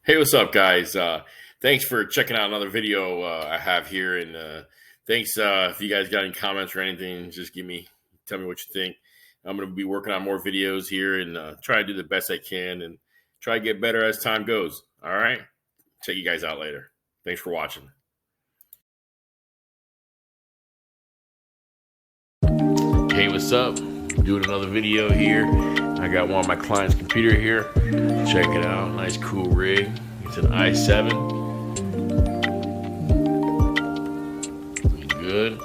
Hey, what's up, guys? Thanks for checking out another video I have here, and thanks if you guys got any comments or anything, just tell me what you think. I'm going to be working on more videos here and try to do the best I can and try to get better as time goes. All right, check you guys out later. Thanks for watching. Hey, what's up? Doing another video here. I got one on my client's computer here. Check it out. Nice, cool rig. It's an i7. Looking good.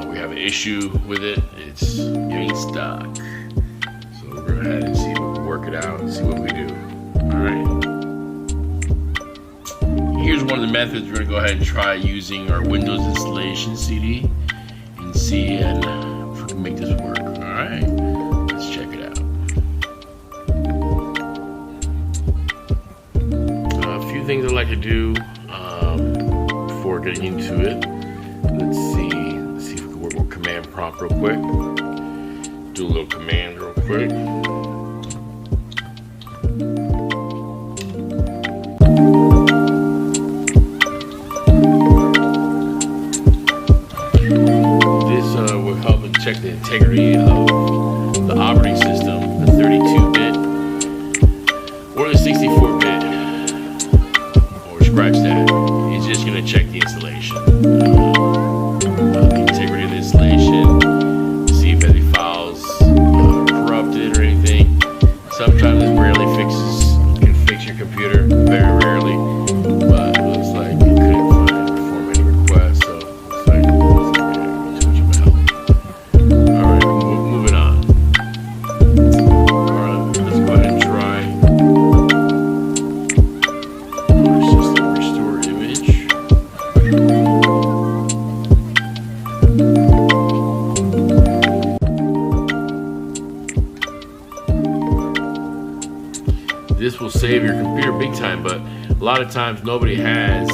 We have an issue with it. It ain't stuck. So we're going to go ahead and see if we can work it out and see what we do. All right. Here's one of the methods. We're going to go ahead and try using our Windows installation CD and see if we can make this work. All right. Let's check it out. A few things I like to do before getting into it. Let's see if we can work with command prompt real quick. Do a little command real quick. This will help check the integrity of the operating system, the 32-bit or the 64-bit, or scratch that. It's just going to check the installation, the integrity of the installation, see if any files are corrupted or anything. Sometimes it rarely can fix your computer, very rarely, but it looks like it couldn't perform any requests, so it looks like too much of a help. Alright, moving on. Alright, let's go ahead and try our system restore image. This will save your computer big time, but a lot of times nobody has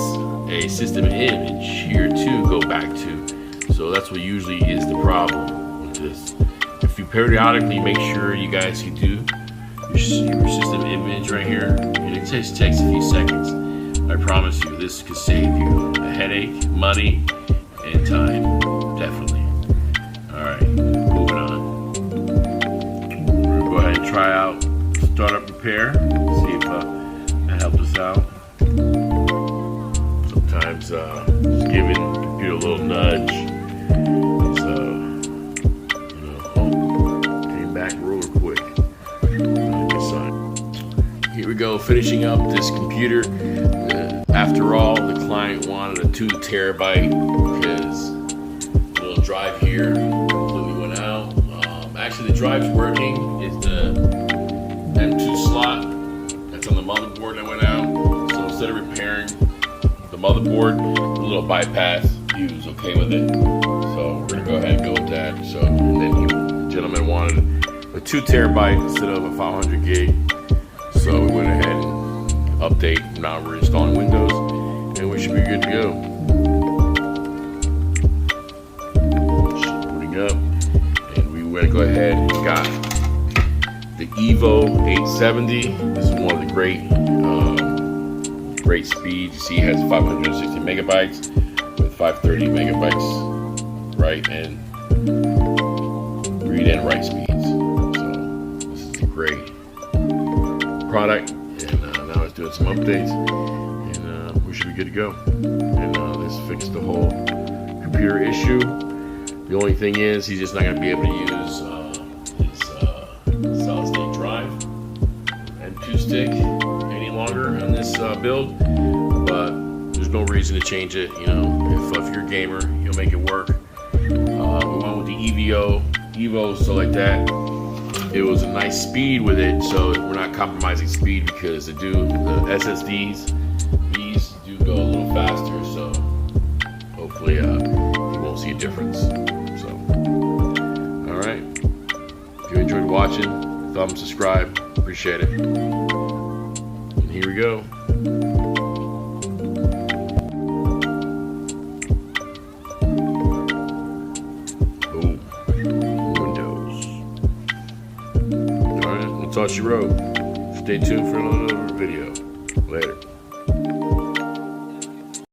a system image here to go back to. So that's what usually is the problem with this. If you periodically make sure you guys can do your system image right here, and it just takes a few seconds. I promise you this could save you a headache, money, and time. Definitely. Alright, moving on. We're going to go ahead and try out startup repair. See if that helped us out. Sometimes just giving the computer a little nudge. Came back real quick. Here we go, finishing up this computer. After all, the client wanted a 2 terabyte because the little drive here completely went out. Actually, the drive's working. It's the M2 slot that's on the motherboard that went out. So instead of repairing the motherboard, the little bypass, he was okay with it. So we're gonna go ahead and go with that. So and then the gentleman wanted a 2 terabyte instead of a 500 gig. So we went ahead and update. Now we're installing Windows, and we should be good to go. Booting up, and we went to go ahead and got the Evo 870. This is one of the great speeds. You see, it has 560 megabytes with 530 megabytes write and read and write speeds. So this is a great product, and now it's doing some updates, and we should be good to go. And this fixed the whole computer issue. The only thing is, he's just not going to be able to use solid state drive M2 stick any longer on this build, but there's no reason to change it. You know, if you're a gamer, you'll make it work. We went with the Evo, so like that. It was a nice speed with it, so we're not compromising speed because the SSDs, these do go a little faster, so hopefully you won't see a difference. So, all right. If you enjoyed watching, thumb, subscribe, appreciate it. And here we go. Boom. Windows. All right, that's all she wrote. Stay tuned for another video. Later.